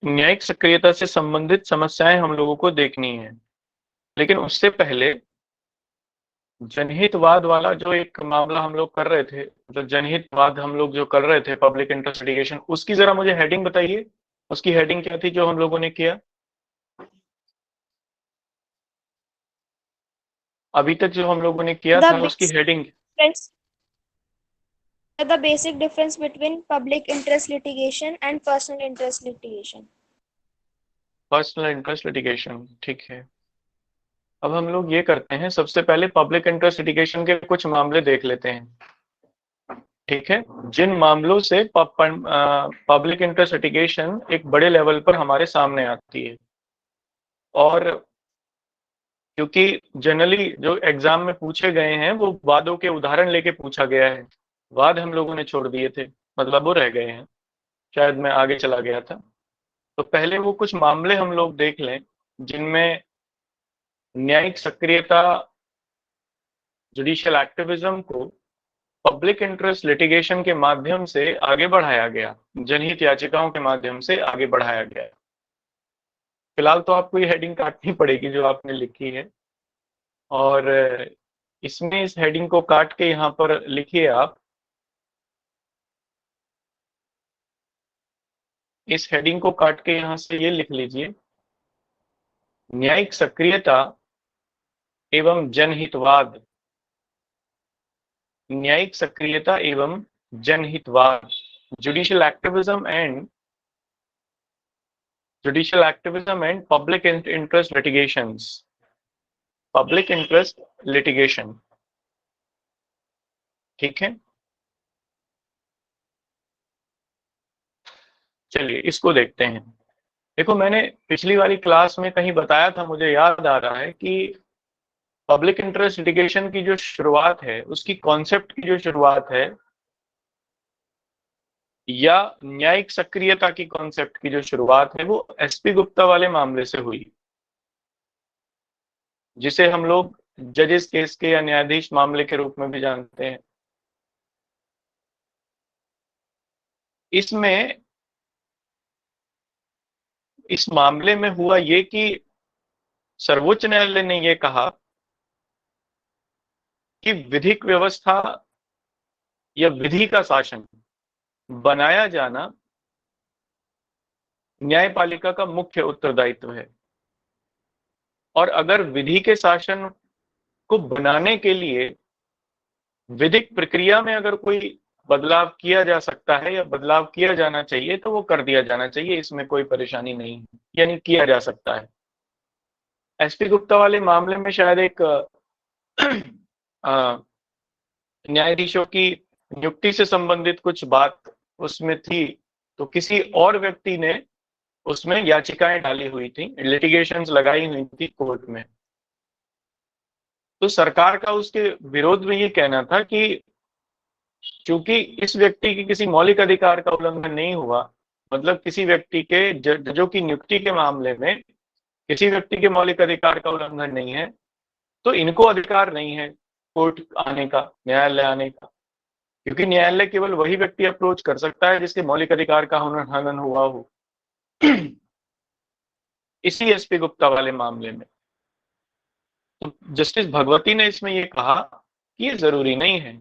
न्यायिक सक्रियता से संबंधित समस्याएं हम लोगों को देखनी है, लेकिन उससे पहले जनहितवाद वाला जो एक मामला हम लोग कर रहे थे, जो जनहितवाद हम लोग जो कर रहे थे, पब्लिक इंटरेस्ट लिटिगेशन, उसकी जरा मुझे हेडिंग बताइए। उसकी हेडिंग क्या थी जो हम लोगों ने किया अभी तक, जो हम लोगों ने किया था उसकी heading? The basic difference between public interest litigation and personal interest litigation. Personal interest litigation, ठीक है। अब हम लोग ये करते हैं, सबसे पहले पब्लिक इंटरेस्ट लिटिगेशन के कुछ मामले देख लेते हैं, ठीक है, जिन मामलों से पब्लिक इंटरेस्ट लिटिगेशन एक बड़े लेवल पर हमारे सामने आती है। और क्योंकि जनरली जो एग्जाम में पूछे गए हैं वो वादों के उदाहरण लेके पूछा गया है, वाद हम लोगों ने छोड़ दिए थे, मतलब वो रह गए हैं, शायद मैं आगे चला गया था। तो पहले वो कुछ मामले हम लोग देख लें जिनमें न्यायिक सक्रियता, जुडिशियल एक्टिविज्म को पब्लिक इंटरेस्ट लिटिगेशन के माध्यम से आगे बढ़ाया गया, जनहित याचिकाओं के माध्यम से आगे बढ़ाया गया। फिलहाल तो आपको ये हेडिंग काटनी पड़ेगी जो आपने लिखी है, और इसमें इस हेडिंग को काट के यहाँ पर लिखिए आप, इस हेडिंग को काट के यहाँ से ये लिख लीजिए, न्यायिक सक्रियता एवं जनहितवाद, न्यायिक सक्रियता एवं जनहितवाद, judicial activism and public interest litigations, public interest litigation, ठीक है। चलिए इसको देखते हैं। देखो, मैंने पिछली वाली क्लास में कहीं बताया था, मुझे याद आ रहा है कि पब्लिक इंटरेस्ट लिटिगेशन की जो शुरुआत है, उसकी कॉन्सेप्ट की जो शुरुआत है, या न्यायिक सक्रियता की कॉन्सेप्ट की जो शुरुआत है, वो एसपी गुप्ता वाले मामले से हुई, जिसे हम लोग जजेस केस के या न्यायाधीश मामले के रूप में भी जानते हैं। इसमें, इस मामले में हुआ ये कि सर्वोच्च न्यायालय ने ये कहा कि विधिक व्यवस्था या विधि का शासन बनाया जाना न्यायपालिका का मुख्य उत्तरदायित्व है, और अगर विधि के शासन को बनाने के लिए विधिक प्रक्रिया में अगर कोई बदलाव किया जा सकता है या बदलाव किया जाना चाहिए, तो वो कर दिया जाना चाहिए, इसमें कोई परेशानी नहीं है, यानी किया जा सकता है। एसपी गुप्ता वाले मामले में शायद एक न्यायाधीशों की नियुक्ति से संबंधित कुछ बात उसमें थी, तो किसी और व्यक्ति ने उसमें याचिकाएं डाली हुई थी, लिटिगेशंस लगाई हुई थी कोर्ट में। तो सरकार का उसके विरोध में ये कहना था कि चूंकि इस व्यक्ति की किसी मौलिक अधिकार का उल्लंघन नहीं हुआ, मतलब किसी व्यक्ति के जजों की नियुक्ति के मामले में किसी व्यक्ति के मौलिक अधिकार का उल्लंघन नहीं है, तो इनको अधिकार नहीं है कोर्ट आने का, न्यायालय आने का, क्योंकि न्यायालय केवल वही व्यक्ति अप्रोच कर सकता है जिसके मौलिक अधिकार का हनन हुआ हो। इसी एसपी गुप्ता वाले मामले में तो जस्टिस भगवती ने इसमें यह कहा कि ये जरूरी नहीं है,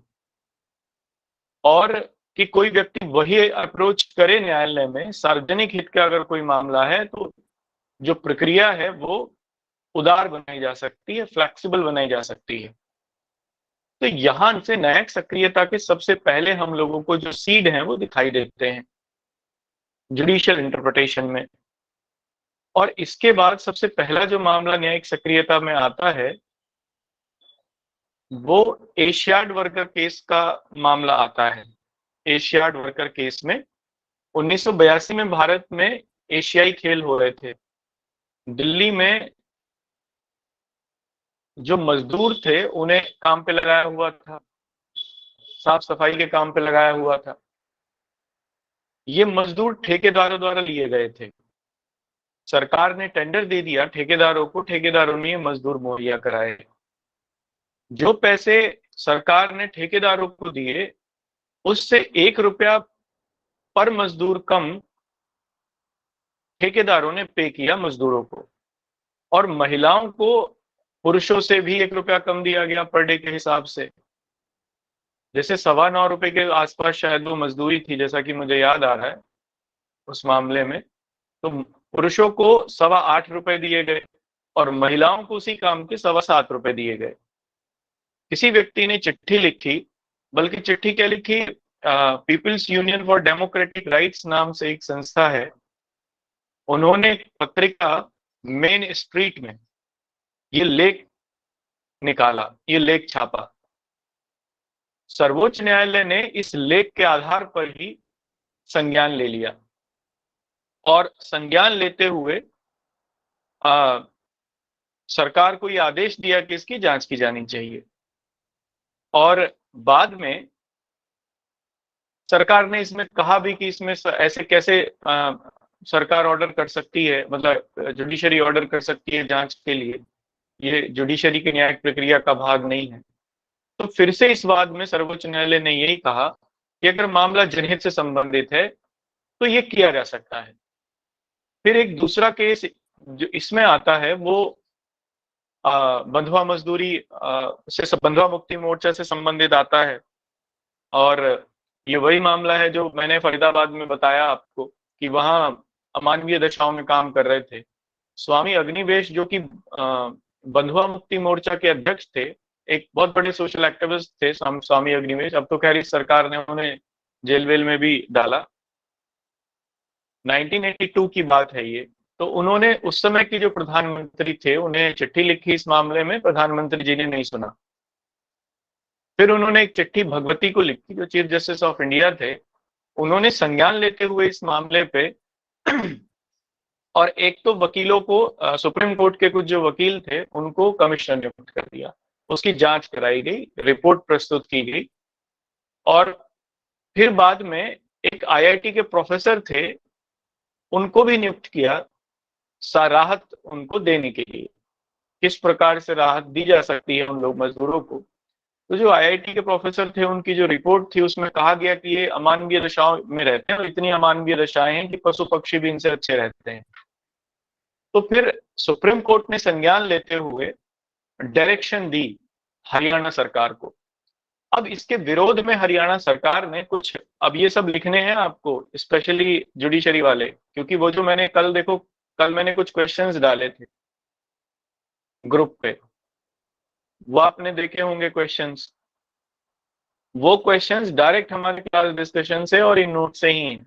और कि कोई व्यक्ति वही अप्रोच करे न्यायालय में, सार्वजनिक हित का अगर कोई मामला है तो जो प्रक्रिया है वो उदार बनाई जा सकती है, फ्लेक्सिबल बनाई जा सकती है। तो यहां से न्यायिक सक्रियता के सबसे पहले हम लोगों को जो सीड हैं वो दिखाई देते हैं जुडिशियल इंटरप्रिटेशन में। और इसके बाद सबसे पहला जो मामला न्यायिक सक्रियता में आता है वो एशियाड वर्कर केस का मामला आता है। एशियाड वर्कर केस में 1982 में भारत में एशियाई खेल हो रहे थे। दिल्ली में जो मजदूर थे उन्हें काम पे लगाया हुआ था, साफ सफाई के काम पे लगाया हुआ था। ये मजदूर ठेकेदारों द्वारा लिए गए थे, सरकार ने टेंडर दे दिया ठेकेदारों को, ठेकेदारों ने ये मजदूर मुहैया कराए। जो पैसे सरकार ने ठेकेदारों को दिए उससे 1 रुपया पर मजदूर कम ठेकेदारों ने पे किया मजदूरों को, और महिलाओं को पुरुषों से भी 1 रुपया कम दिया गया पर डे के हिसाब से। जैसे 9.25 रुपए के आसपास शायद वो मजदूरी थी, जैसा कि मुझे याद आ रहा है उस मामले में। तो पुरुषों को 8.25 रुपए दिए गए और महिलाओं को उसी काम के 7.25 रुपए दिए गए। किसी व्यक्ति ने चिट्ठी लिखी, बल्कि चिट्ठी क्या लिखी, People's Union for Democratic Rights नाम से एक संस्था है, उन्होंने पत्रिका मेन स्ट्रीट में ये लेख निकाला, ये लेख छापा। सर्वोच्च न्यायालय ने इस लेख के आधार पर ही संज्ञान ले लिया, और संज्ञान लेते हुए सरकार को यह आदेश दिया कि इसकी जांच की जानी चाहिए। और बाद में सरकार ने इसमें कहा भी कि इसमें ऐसे कैसे सरकार ऑर्डर कर सकती है, मतलब जुडिशरी ऑर्डर कर सकती है जांच के लिए, ये जुडिशरी की न्यायिक प्रक्रिया का भाग नहीं है। तो फिर से इस वाद में सर्वोच्च न्यायालय ने यही कहा कि अगर मामला जनहित से संबंधित है तो ये किया जा सकता है। फिर एक दूसरा केस जो इसमें आता है वो बंधुआ मजदूरी से, बंधुआ मुक्ति मोर्चा से संबंधित आता है। और ये वही मामला है जो मैंने फरीदाबाद में बताया आपको कि वहां अमानवीय दशाओं में काम कर रहे थे। स्वामी अग्निवेश जो कि बंधुआ मुक्ति मोर्चा के अध्यक्ष थे, एक बहुत बड़े सोशल एक्टिविस्ट थे स्वामी अग्निवेश। अब तो खैर इस सरकार ने उन्हें जेल वेल में भी डाला। 1982 की बात है ये। तो उन्होंने उस समय की जो प्रधानमंत्री थे उन्हें चिट्ठी लिखी इस मामले में, प्रधानमंत्री जी ने नहीं सुना। फिर उन्होंने एक चिट्ठी भगवती को लिखी जो चीफ जस्टिस ऑफ इंडिया थे, उन्होंने संज्ञान लेते हुए इस मामले पे और एक तो वकीलों को, सुप्रीम कोर्ट के कुछ जो वकील थे उनको कमिश्नर नियुक्त कर दिया, उसकी जांच कराई गई, रिपोर्ट प्रस्तुत की गई। और फिर बाद में एक आईआईटी के प्रोफेसर थे, उनको भी नियुक्त किया राहत उनको देने के लिए, किस प्रकार से राहत दी जा सकती है उन लोग मजदूरों को। तो जो आईआईटी के प्रोफेसर थे उनकी जो रिपोर्ट थी उसमें कहा गया कि ये अमानवीय दशाओं में रहते हैं और इतनी अमानवीय दशाएं हैं कि पशु पक्षी भी इनसे अच्छे रहते हैं। तो फिर सुप्रीम कोर्ट ने संज्ञान लेते हुए डायरेक्शन दी हरियाणा सरकार को। अब इसके विरोध में हरियाणा सरकार ने कुछ, अब ये सब लिखने हैं आपको स्पेशली जुडिशरी वाले, क्योंकि वो जो मैंने कल मैंने कुछ क्वेश्चंस डाले थे ग्रुप पे, वो आपने देखे होंगे क्वेश्चंस। वो क्वेश्चंस डायरेक्ट हमारे क्लास डिस्कशन से और इन नोट से ही हैं।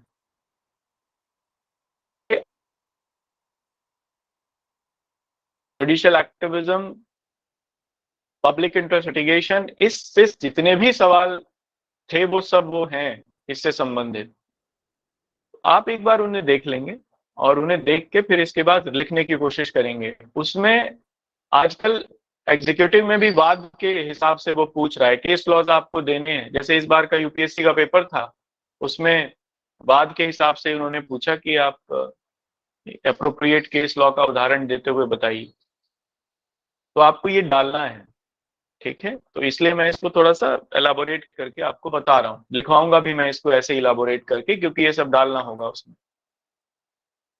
Judicial activism, public interest litigation, इससे जितने भी सवाल थे वो सब वो हैं इससे संबंधित। आप एक बार उन्हें देख लेंगे और उन्हें देख के फिर इसके बाद लिखने की कोशिश करेंगे। उसमें आजकल एग्जीक्यूटिव में भी वाद के हिसाब से वो पूछ रहा है, केस लॉज आपको देने हैं। जैसे इस बार का यूपीएससी का पेपर था, उसमें वाद के हिसाब से उन्होंने पूछा कि आप एप्रोप्रिएट केस लॉ का उदाहरण देते हुए बताइए। तो आपको ये डालना है, ठीक है। तो इसलिए मैं इसको थोड़ा सा एलाबोरेट करके आपको बता रहा हूँ, लिखवाऊंगा भी मैं इसको ऐसे इलाबोरेट करके, क्योंकि ये सब डालना होगा उसमें।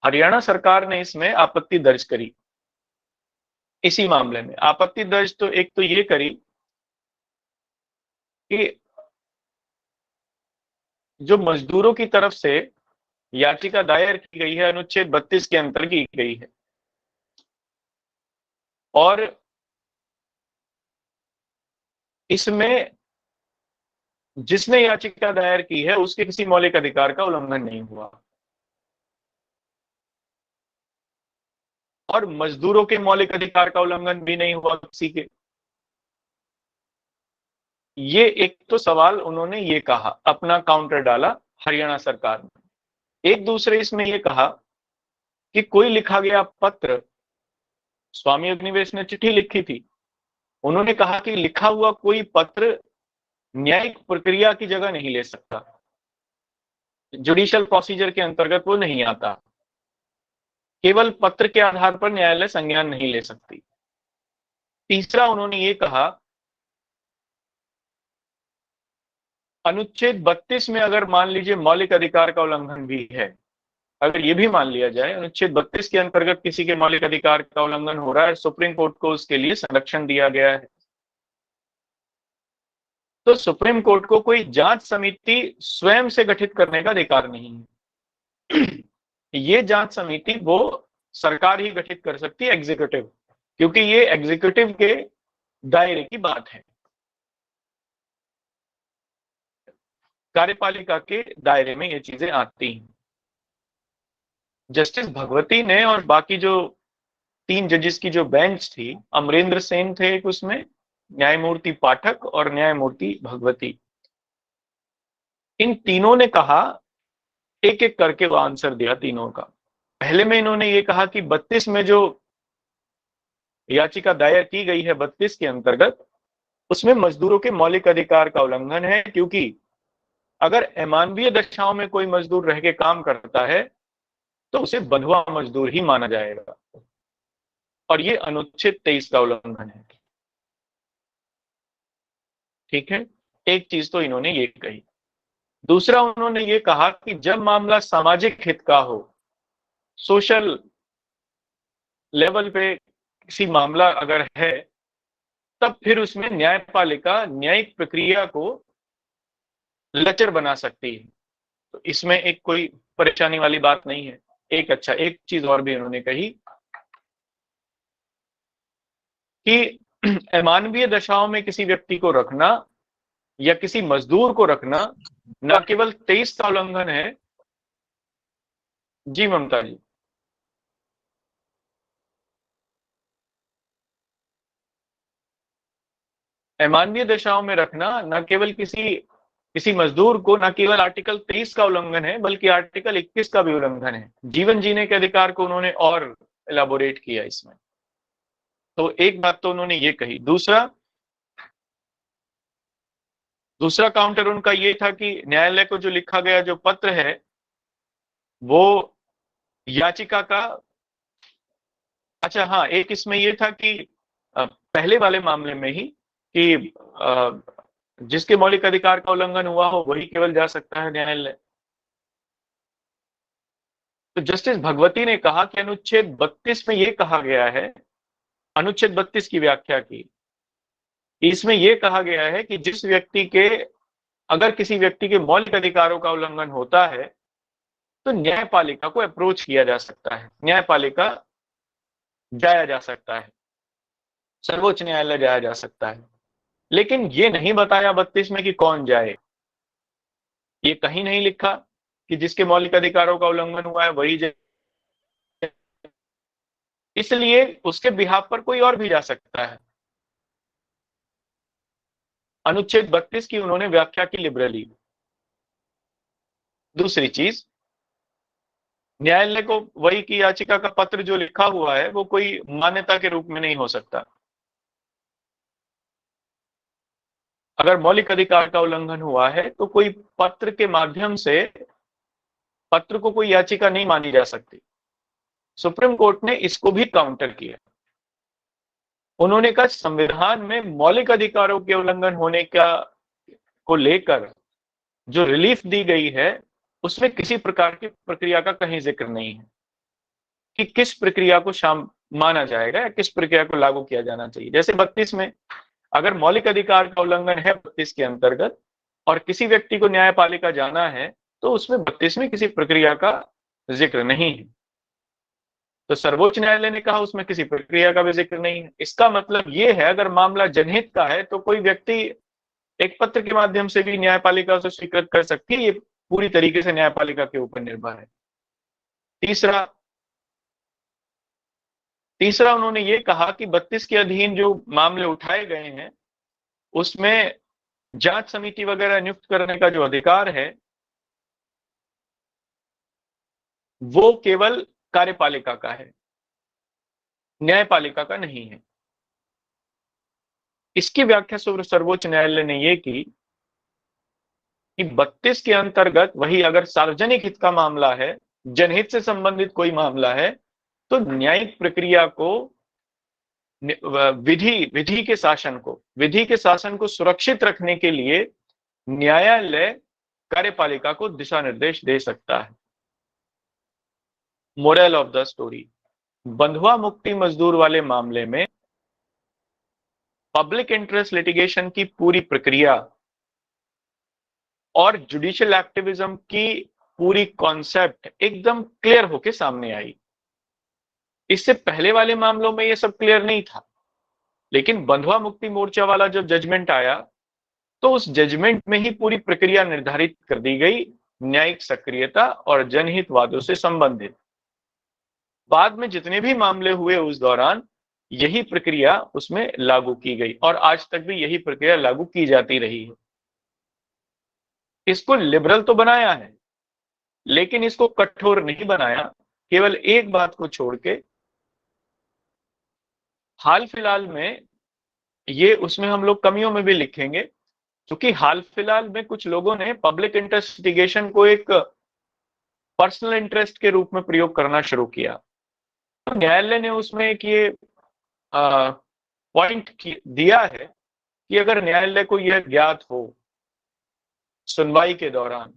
हरियाणा सरकार ने इसमें आपत्ति दर्ज करी। इसी मामले में आपत्ति दर्ज तो एक तो ये करी कि जो मजदूरों की तरफ से याचिका दायर की गई है अनुच्छेद 32 के अंतर्गत की गई है, और इसमें जिसने याचिका दायर की है उसके किसी मौलिक अधिकार का उल्लंघन नहीं हुआ, और मजदूरों के मौलिक अधिकार का उल्लंघन भी नहीं हुआ किसी के। ये एक तो सवाल उन्होंने ये कहा, अपना काउंटर डाला हरियाणा सरकार ने। एक दूसरे इसमें ये कहा कि कोई लिखा गया पत्र, स्वामी अग्निवेश ने चिट्ठी लिखी थी, उन्होंने कहा कि लिखा हुआ कोई पत्र न्यायिक प्रक्रिया की जगह नहीं ले सकता, जुडिशियल प्रोसीजर के अंतर्गत वो नहीं आता, केवल पत्र के आधार पर न्यायालय संज्ञान नहीं ले सकती। तीसरा उन्होंने ये कहा, अनुच्छेद 32 में अगर मान लीजिए मौलिक अधिकार का उल्लंघन भी है, अगर ये भी मान लिया जाए अनुच्छेद 32 के अंतर्गत किसी के मौलिक अधिकार का उल्लंघन हो रहा है, सुप्रीम कोर्ट को उसके लिए संरक्षण दिया गया है, तो सुप्रीम कोर्ट को कोई जांच समिति स्वयं से गठित करने का अधिकार नहीं है। ये जांच समिति वो सरकार ही गठित कर सकती है, एग्जीक्यूटिव, क्योंकि ये एग्जीक्यूटिव के दायरे की बात है, कार्यपालिका के दायरे में ये चीजें आती हैं। जस्टिस भगवती ने और बाकी जो 3 जजेस की जो बेंच थी, अमरेंद्र सेन थे एक उसमें, न्यायमूर्ति पाठक और न्यायमूर्ति भगवती, इन तीनों ने कहा, एक एक करके वो आंसर दिया तीनों का। पहले में इन्होंने ये कहा कि 32 में जो याचिका दायर की गई है 32 के अंतर्गत, उसमें मजदूरों के मौलिक अधिकार का उल्लंघन है, क्योंकि अगर अमानवीय दशाओं में कोई मजदूर रह के काम करता है तो उसे बंधुआ मजदूर ही माना जाएगा, और ये अनुच्छेद 23 का उल्लंघन है। ठीक है, एक चीज तो इन्होंने ये कही। दूसरा उन्होंने ये कहा कि जब मामला सामाजिक हित का हो, सोशल लेवल पे किसी मामला अगर है, तब फिर उसमें न्यायपालिका न्यायिक प्रक्रिया को लचर बना सकती है, तो इसमें एक कोई परेशानी वाली बात नहीं है। एक चीज और भी उन्होंने कही कि अमानवीय दशाओं में किसी व्यक्ति को रखना या किसी मजदूर को रखना न केवल 23 का उल्लंघन है। जी ममता जी। अमानवीय दशाओं में रखना न केवल किसी मजदूर को न केवल आर्टिकल 23 का उल्लंघन है, बल्कि आर्टिकल 21 का भी उल्लंघन है। जीवन जीने के अधिकार को उन्होंने और एलाबोरेट किया इसमें। तो एक बात तो उन्होंने ये कही। दूसरा काउंटर उनका ये था कि न्यायालय को जो लिखा गया जो पत्र है वो याचिका का, अच्छा हाँ, एक इसमें ये था कि पहले वाले मामले में ही कि जिसके मौलिक अधिकार का उल्लंघन हुआ हो वही केवल जा सकता है न्यायालय। तो जस्टिस भगवती ने कहा कि अनुच्छेद 32 में यह कहा गया है, अनुच्छेद 32 की व्याख्या की, इसमें यह कहा गया है कि जिस व्यक्ति के, अगर किसी व्यक्ति के मौलिक अधिकारों का उल्लंघन होता है तो न्यायपालिका को अप्रोच किया जा सकता है, न्यायपालिका जाया जा सकता है, सर्वोच्च न्यायालय जाया जा सकता है। लेकिन ये नहीं बताया 32 में कि कौन जाए, ये कहीं नहीं लिखा कि जिसके मौलिक अधिकारों का उल्लंघन हुआ है वही जाए, इसलिए उसके बिहाफ पर कोई और भी जा सकता है। अनुच्छेद 32 की उन्होंने व्याख्या की लिबरली। दूसरी चीज, न्यायालय को वही की याचिका का पत्र जो लिखा हुआ है वो कोई मान्यता के रूप में नहीं हो सकता। अगर मौलिक अधिकार का उल्लंघन हुआ है तो कोई पत्र के माध्यम से, पत्र को कोई याचिका नहीं मानी जा सकती। सुप्रीम कोर्ट ने इसको भी काउंटर किया। उन्होंने कहा संविधान में मौलिक अधिकारों के उल्लंघन होने को लेकर जो रिलीफ दी गई है उसमें किसी प्रकार की प्रक्रिया का कहीं जिक्र नहीं है कि किस प्रक्रिया को माना जाएगा या किस प्रक्रिया को लागू किया जाना चाहिए। जैसे 32 में अगर मौलिक अधिकार का उल्लंघन है 32 के अंतर्गत और किसी व्यक्ति को न्यायपालिका जाना है तो उसमें 32 में किसी प्रक्रिया का जिक्र नहीं है। तो सर्वोच्च न्यायालय ने कहा उसमें किसी प्रक्रिया का भी जिक्र नहीं है। इसका मतलब ये है अगर मामला जनहित का है तो कोई व्यक्ति एक पत्र के माध्यम से भी न्यायपालिका से स्वीकृत कर सकती है, ये पूरी तरीके से न्यायपालिका के ऊपर निर्भर है। तीसरा उन्होंने ये कहा कि 32 के अधीन जो मामले उठाए गए हैं उसमें जांच समिति वगैरह नियुक्त करने का जो अधिकार है वो केवल कार्यपालिका का है, न्यायपालिका का नहीं है। इसकी व्याख्या सर्वोच्च न्यायालय ने यह की कि 32 के अंतर्गत वही अगर सार्वजनिक हित का मामला है, जनहित से संबंधित कोई मामला है, तो न्यायिक प्रक्रिया को, विधि के शासन को सुरक्षित रखने के लिए न्यायालय कार्यपालिका को दिशा निर्देश दे सकता है। मोरल ऑफ द स्टोरी, बंधुआ मुक्ति मजदूर वाले मामले में पब्लिक इंटरेस्ट लिटिगेशन की पूरी प्रक्रिया और जुडिशियल एक्टिविज्म की पूरी कॉन्सेप्ट एकदम क्लियर होके सामने आई। इससे पहले वाले मामलों में ये सब क्लियर नहीं था, लेकिन बंधुआ मुक्ति मोर्चा वाला जब जजमेंट आया तो उस जजमेंट में ही पूरी प्रक्रिया निर्धारित कर दी गई, न्यायिक सक्रियता और जनहित वादों से संबंधित। बाद में जितने भी मामले हुए उस दौरान यही प्रक्रिया उसमें लागू की गई और आज तक भी यही प्रक्रिया लागू की जाती रही है। इसको लिबरल तो बनाया है, लेकिन इसको कठोर नहीं बनाया, केवल एक बात को छोड़ के। हाल फिलहाल में ये उसमें हम लोग कमियों में भी लिखेंगे, क्योंकि हाल फिलहाल में कुछ लोगों ने पब्लिक इंटरेस्ट लिटिगेशन को एक पर्सनल इंटरेस्ट के रूप में प्रयोग करना शुरू किया। तो न्यायालय ने उसमें एक ये पॉइंट दिया है कि अगर न्यायालय को यह ज्ञात हो सुनवाई के दौरान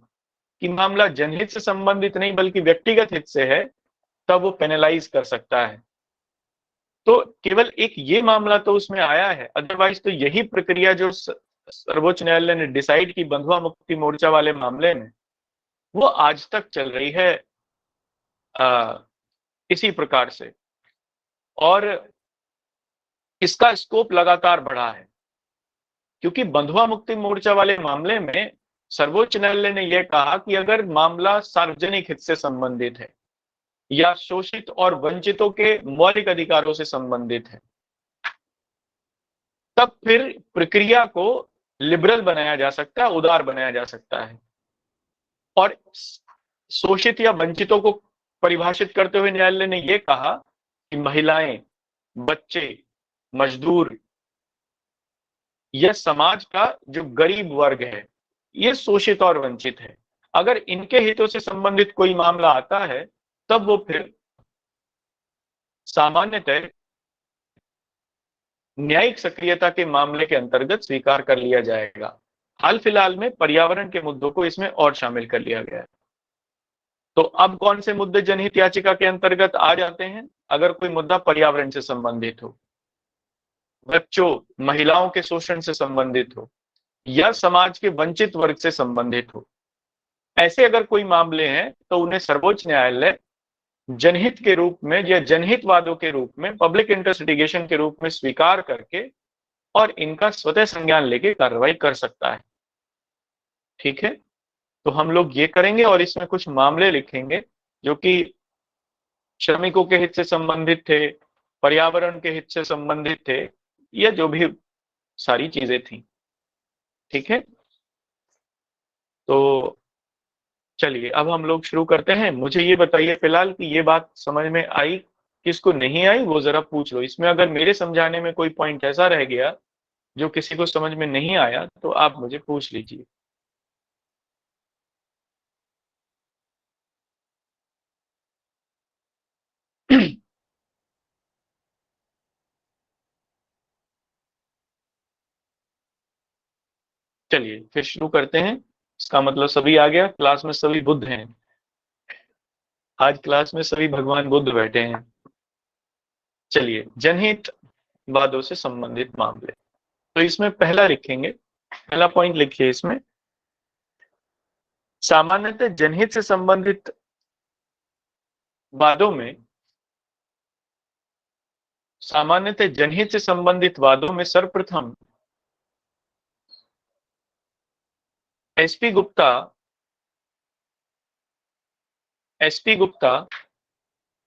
कि मामला जनहित से संबंधित नहीं बल्कि व्यक्तिगत हित से है, तब वो पेनलाइज कर सकता है। तो केवल एक ये मामला तो उसमें आया है, अदरवाइज तो यही प्रक्रिया जो सर्वोच्च न्यायालय ने डिसाइड की बंधुआ मुक्ति मोर्चा वाले मामले में, वो आज तक चल रही है इसी प्रकार से। और इसका स्कोप लगातार बढ़ा है, क्योंकि बंधुआ मुक्ति मोर्चा वाले मामले में सर्वोच्च न्यायालय ने यह कहा कि अगर मामला सार्वजनिक हित से संबंधित है या शोषित और वंचितों के मौलिक अधिकारों से संबंधित है, तब फिर प्रक्रिया को लिबरल बनाया जा सकता है, उदार बनाया जा सकता है। और शोषित या वंचितों को परिभाषित करते हुए न्यायालय ने यह कहा कि महिलाएं, बच्चे, मजदूर यह समाज का जो गरीब वर्ग है, ये शोषित और वंचित है। अगर इनके हितों से संबंधित कोई मामला आता है, तब वो फिर सामान्यतः न्यायिक सक्रियता के मामले के अंतर्गत स्वीकार कर लिया जाएगा। हाल फिलहाल में पर्यावरण के मुद्दों को इसमें और शामिल कर लिया गया है। तो अब कौन से मुद्दे जनहित याचिका के अंतर्गत आ जाते हैं? अगर कोई मुद्दा पर्यावरण से संबंधित हो, बच्चों, महिलाओं के शोषण से संबंधित हो या समाज के वंचित वर्ग से संबंधित हो, ऐसे अगर कोई मामले हैं तो उन्हें सर्वोच्च न्यायालय जनहित के रूप में या जनहित वादों के रूप में, पब्लिक इंटरेस्ट लिटिगेशन के रूप में स्वीकार करके और इनका स्वतः संज्ञान लेके कार्रवाई कर सकता है। ठीक है, तो हम लोग ये करेंगे और इसमें कुछ मामले लिखेंगे जो कि श्रमिकों के हित से संबंधित थे, पर्यावरण के हित से संबंधित थे, या जो भी सारी चीजें थी। ठीक है, तो चलिए अब हम लोग शुरू करते हैं। मुझे ये बताइए फिलहाल कि ये बात समझ में आई, किसको नहीं आई वो जरा पूछ लो। इसमें अगर मेरे समझाने में कोई पॉइंट ऐसा रह गया जो किसी को समझ में नहीं आया तो आप मुझे पूछ लीजिए। चलिए फिर शुरू करते हैं। इसका मतलब सभी आ गया, क्लास में सभी बुद्ध हैं। आज क्लास में सभी भगवान बुद्ध बैठे हैं। चलिए, जनहित वादों से संबंधित मामले, तो इसमें पहला लिखेंगे, पहला पॉइंट लिखिए इसमें, सामान्यतः जनहित से संबंधित वादों में, सामान्यतः जनहित से संबंधित वादों में सर्वप्रथम एसपी गुप्ता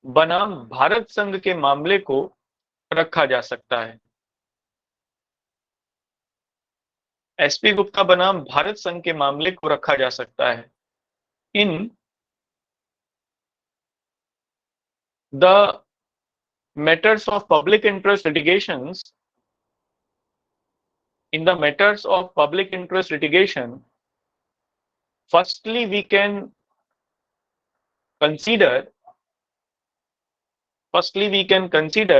बनाम भारत संघ के मामले को रखा जा सकता है। एसपी गुप्ता बनाम भारत संघ के मामले को रखा जा सकता है। In the matters of public interest litigations, in the matters of public interest litigation, firstly we can consider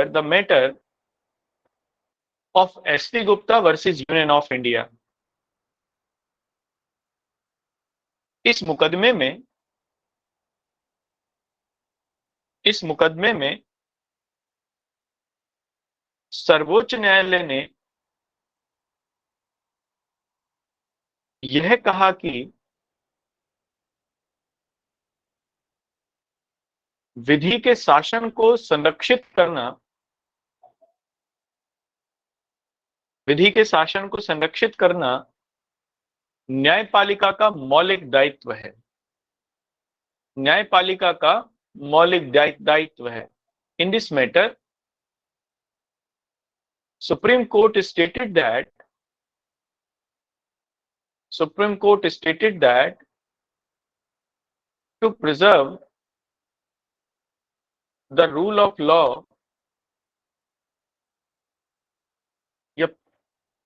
the matter of S.P. Gupta versus Union of India. इस मुकदमे में इस मुकदमे में सर्वोच्च न्यायालय ने यह कहा कि विधि के शासन को संरक्षित करना, विधि के शासन को संरक्षित करना न्यायपालिका का मौलिक दायित्व है, न्यायपालिका का मौलिक दायित्व है। इन this matter supreme court stated that to preserve the rule of law,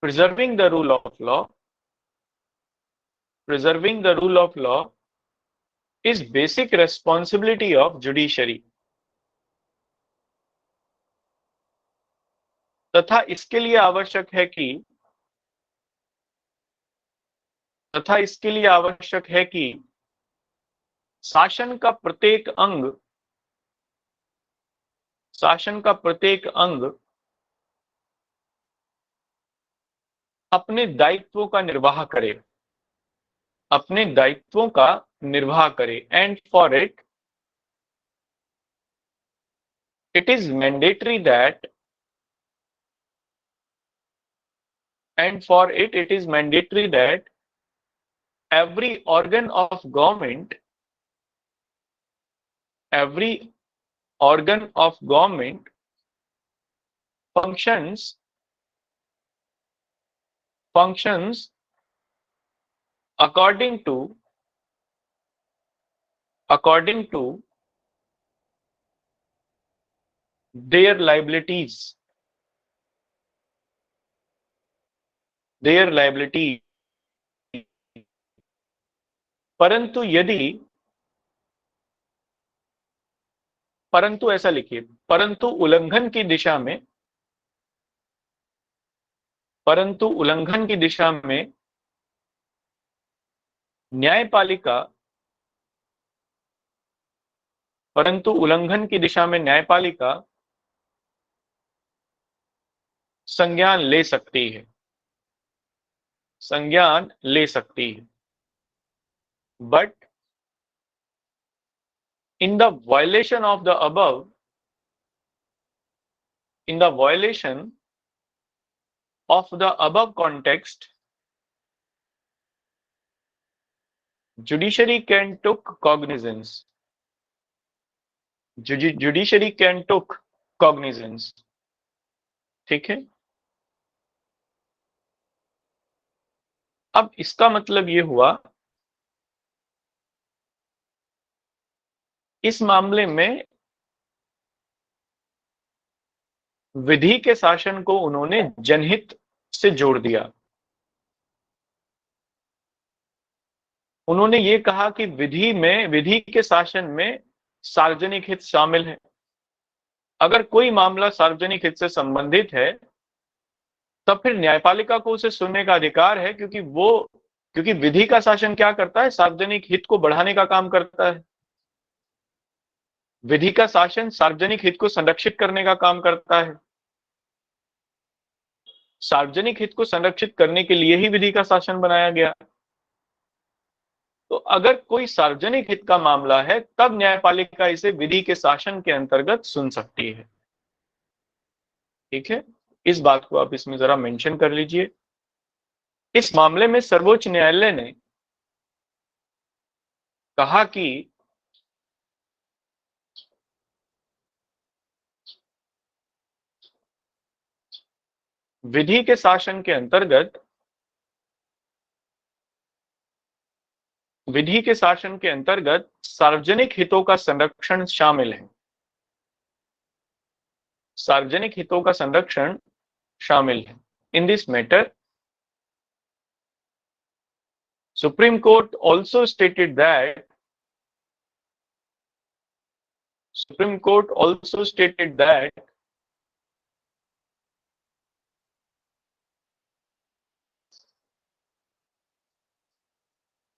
preserving the rule of law is basic responsibility of judiciary, तथा इसके लिए आवश्यक है कि शासन का प्रत्येक अंग अपने दायित्वों का निर्वाह करे, and for it is mandatory that every organ of government functions according to their liabilities, परंतु ऐसा लिखिए, परंतु उल्लंघन की दिशा में न्यायपालिका संज्ञान ले सकती है, but in the violation of the above context, judiciary can took cognizance. ठीक है। अब इसका मतलब ये हुआ, इस मामले में विधि के शासन को उन्होंने जनहित से जोड़ दिया। उन्होंने ये कहा कि विधि के शासन में सार्वजनिक हित शामिल है। अगर कोई मामला सार्वजनिक हित से संबंधित है तब फिर न्यायपालिका को उसे सुनने का अधिकार है, क्योंकि विधि का शासन क्या करता है, सार्वजनिक हित को बढ़ाने का काम करता है। विधि का शासन सार्वजनिक हित को संरक्षित करने का काम करता है। सार्वजनिक हित को संरक्षित करने के लिए ही विधि का शासन बनाया गया। तो अगर कोई सार्वजनिक हित का मामला है तब न्यायपालिका इसे विधि के शासन के अंतर्गत सुन सकती है। ठीक है, इस बात को आप इसमें जरा मेंशन कर लीजिए। इस मामले में सर्वोच्च न्यायालय ने कहा कि विधि के शासन के अंतर्गत सार्वजनिक हितों का संरक्षण शामिल है। सार्वजनिक हितों का संरक्षण शामिल है। इन this matter supreme court also stated that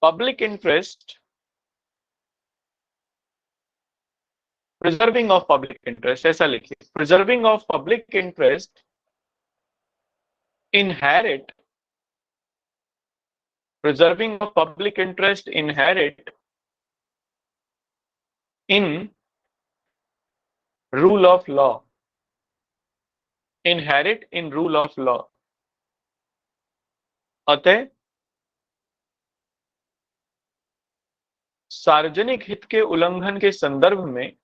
public interest preserving of public interest, ऐसा लिखिए, preserving of public interest inherit, preserving of public interest inherit in rule of law, inherit in rule of law। अतः सार्वजनिक हित के उल्लंघन के संदर्भ में,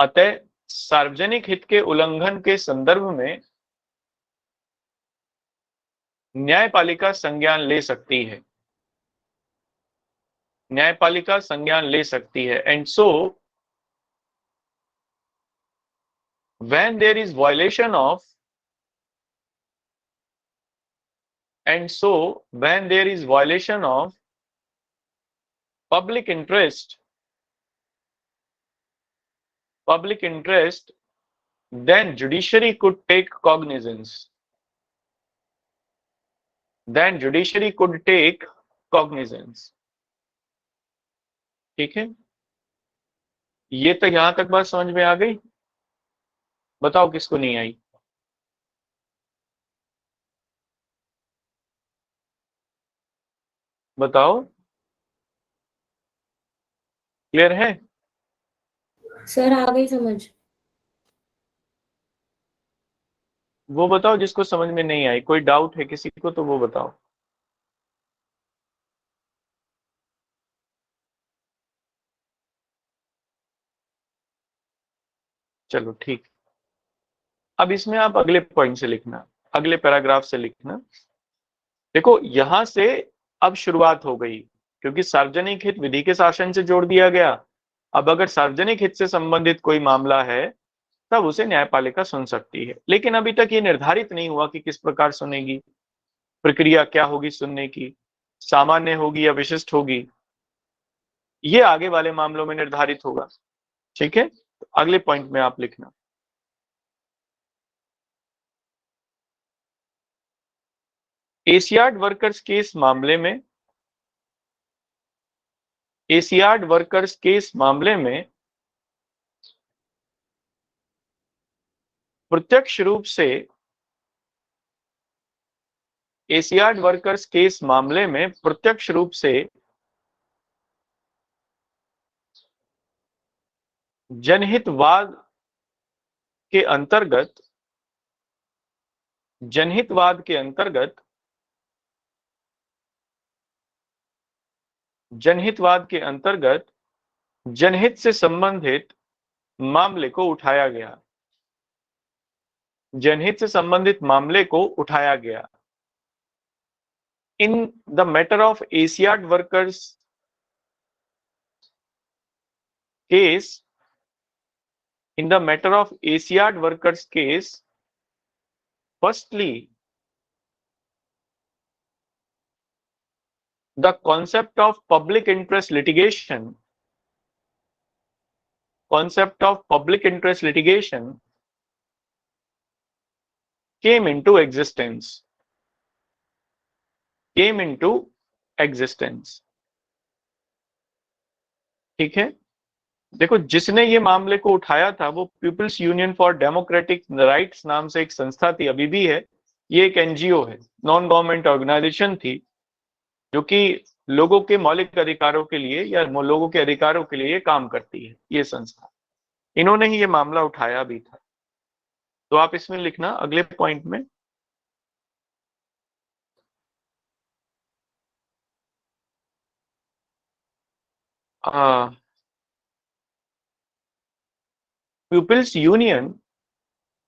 अतः सार्वजनिक हित के उल्लंघन के संदर्भ में न्यायपालिका संज्ञान ले सकती है, न्यायपालिका संज्ञान ले सकती है। And so when there is violation of, and so when there is violation of public interest, then judiciary could take cognizance, then judiciary could take cognizance। ठीक है, ये तक यहां तक बात समझ में आ गई? बताओ किसको नहीं आई? बताओ, क्लियर है? सर आ गई समझ। वो बताओ जिसको समझ में नहीं आई। कोई डाउट है किसी को तो वो बताओ। चलो ठीक, अब इसमें आप अगले पॉइंट से लिखना, अगले पैराग्राफ से लिखना। देखो यहां से अब शुरुआत हो गई, क्योंकि सार्वजनिक हित विधि के शासन से जोड़ दिया गया। अब अगर सार्वजनिक हित से संबंधित कोई मामला है तब उसे न्यायपालिका सुन सकती है, लेकिन अभी तक ये निर्धारित नहीं हुआ कि किस प्रकार सुनेगी, प्रक्रिया क्या होगी सुनने की, सामान्य होगी या विशिष्ट होगी, ये आगे वाले मामलों में निर्धारित होगा। ठीक है, तो अगले पॉइंट में आप लिखना, एशियाड वर्कर्स केस मामले में, एशियाड वर्कर्स केस मामले में प्रत्यक्ष रूप से, एशियाड वर्कर्स केस मामले में प्रत्यक्ष रूप से जनहितवाद के अंतर्गत, जनहितवाद के अंतर्गत, जनहितवाद के अंतर्गत जनहित से संबंधित मामले को उठाया गया, जनहित से संबंधित मामले को उठाया गया। In the matter of Asiad workers case, in the matter of ASEAN workers case, firstly, the concept of public interest litigation, concept of public interest litigation came into existence, came into existence। ठीक है, देखो जिसने ये मामले को उठाया था वो People's Union for Democratic Rights नाम से एक संस्था थी, अभी भी है। ये एक एनजीओ है, नॉन गवर्नमेंट ऑर्गेनाइजेशन थी, जो कि लोगों के मौलिक अधिकारों के लिए या लोगों के अधिकारों के लिए काम करती है ये संस्था। इन्होंने ही ये मामला उठाया भी था। तो आप इसमें लिखना अगले पॉइंट में, People's Union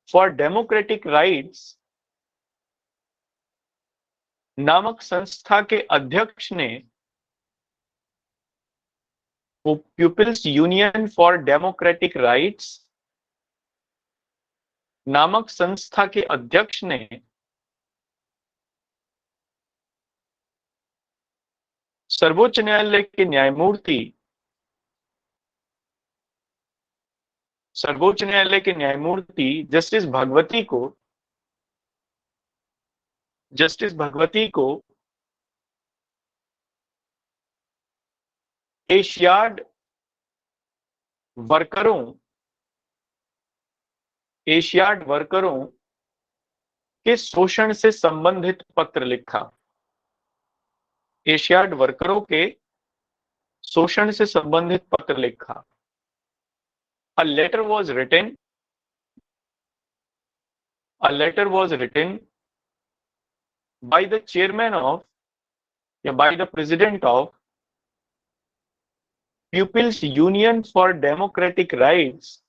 for Democratic Rights नामक संस्था के अध्यक्ष ने, वो People's Union for Democratic Rights नामक संस्था के अध्यक्ष ने सर्वोच्च न्यायालय के न्यायमूर्ति, सर्वोच्च न्यायालय के न्यायमूर्ति जस्टिस भगवती को, जस्टिस भगवती को एशियाड वर्करों, एशियाड वर्करों के शोषण से संबंधित पत्र लिखा। एशियाड वर्करों के शोषण से संबंधित पत्र लिखा। A letter was written by the chairman of, by the president of Pupils Union for Democratic Rights,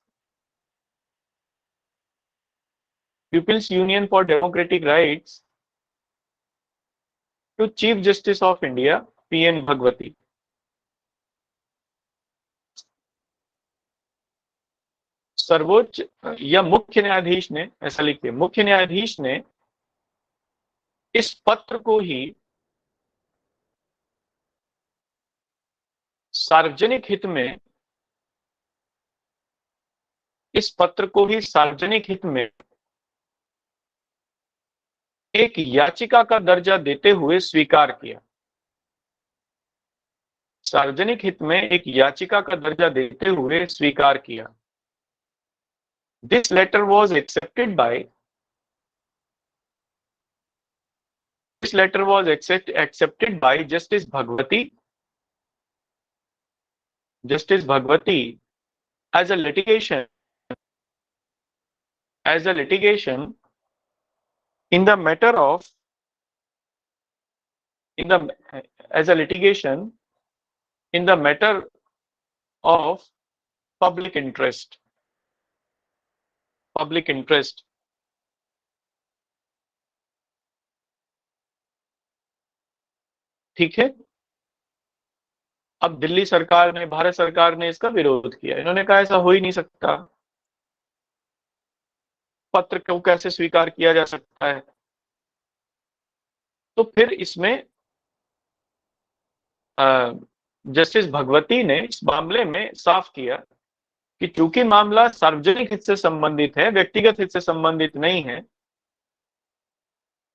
Pupils Union for Democratic Rights, to Chief Justice of India, P.N. Bhagwati. सर्वोच्च या मुख्य न्यायाधीश ने, ऐसा लिखिए, मुख्य न्यायाधीश ने इस पत्र को ही सार्वजनिक हित में, इस पत्र को ही सार्वजनिक हित में एक याचिका का दर्जा देते हुए स्वीकार किया। सार्वजनिक हित में एक याचिका का दर्जा देते हुए स्वीकार किया। This letter was accepted by Justice Bhagwati as a litigation in the matter of public interest। ठीक है। अब दिल्ली सरकार ने, भारत सरकार ने इसका विरोध किया। इन्होंने कहा ऐसा हो ही नहीं सकता, पत्र को कैसे स्वीकार किया जा सकता है। तो फिर इसमें जस्टिस भगवती ने इस मामले में साफ किया कि चूंकि मामला सार्वजनिक हित से संबंधित है, व्यक्तिगत हित से संबंधित नहीं है,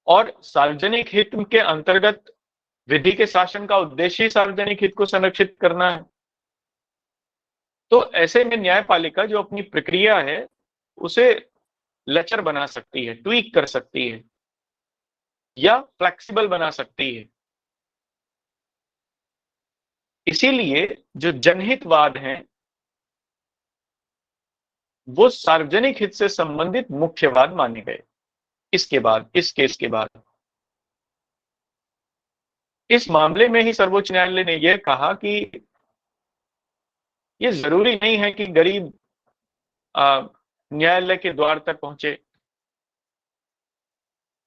और सार्वजनिक हित के अंतर्गत विधि के शासन का उद्देश्य ही सार्वजनिक हित को संरक्षित करना है, तो ऐसे में न्यायपालिका जो अपनी प्रक्रिया है उसे लचर बना सकती है, ट्वीक कर सकती है या फ्लेक्सिबल बना सकती है। इसीलिए जो जनहितवाद हैं वो सार्वजनिक हित से संबंधित मुख्यवाद माने गए। इसके बाद, इस केस के बाद, इस मामले में ही सर्वोच्च न्यायालय ने यह कहा कि यह जरूरी नहीं है कि गरीब न्यायालय के द्वार तक पहुंचे।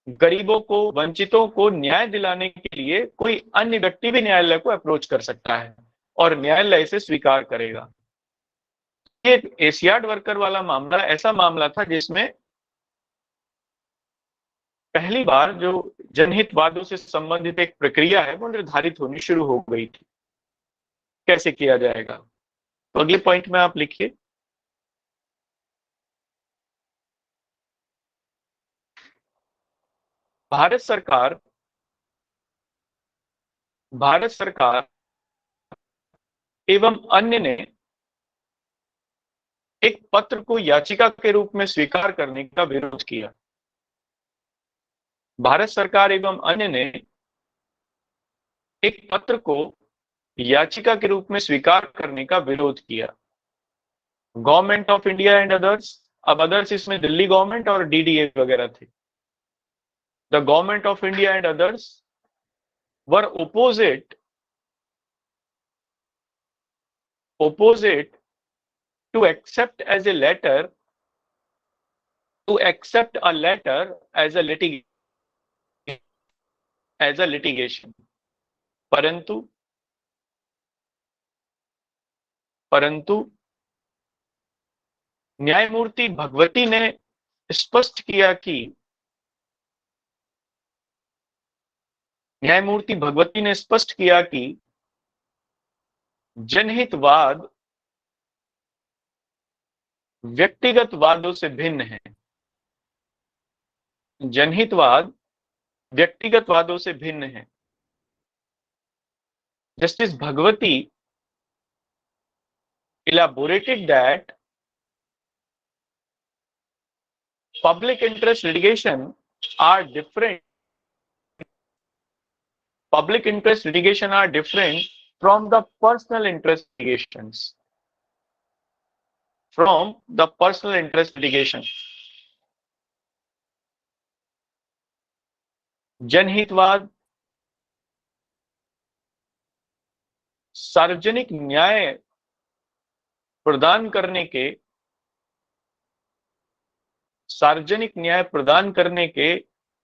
गरीबों को, वंचितों को न्याय दिलाने के लिए कोई अन्य व्यक्ति भी न्यायालय को अप्रोच कर सकता है और न्यायालय इसे स्वीकार करेगा। ये एशियाड वर्कर वाला मामला ऐसा मामला था जिसमें पहली बार जो जनहितवादों से संबंधित एक प्रक्रिया है वो निर्धारित होनी शुरू हो गई थी। कैसे किया जाएगा, तो अगले पॉइंट में आप लिखिए। भारत सरकार एवं अन्य ने एक पत्र को याचिका के रूप में स्वीकार करने का विरोध किया। भारत सरकार एवं अन्य ने एक पत्र को याचिका के रूप में स्वीकार करने का विरोध किया। Government of India and others, अब अदर्स इसमें दिल्ली गवर्नमेंट और डीडीए वगैरह थे। The government of India and others were opposite to accept a letter as a litigation, परंतु न्यायमूर्ति भगवती ने स्पष्ट किया कि जनहितवाद व्यक्तिगत वादों से भिन्न है। जनहितवाद व्यक्तिगत वादों से भिन्न है। Justice Bhagwati elaborated that public interest litigation are different. Public interest litigation are different from the personal interest litigations. From the personal interest litigation. जनहितवाद सार्वजनिक न्याय प्रदान करने के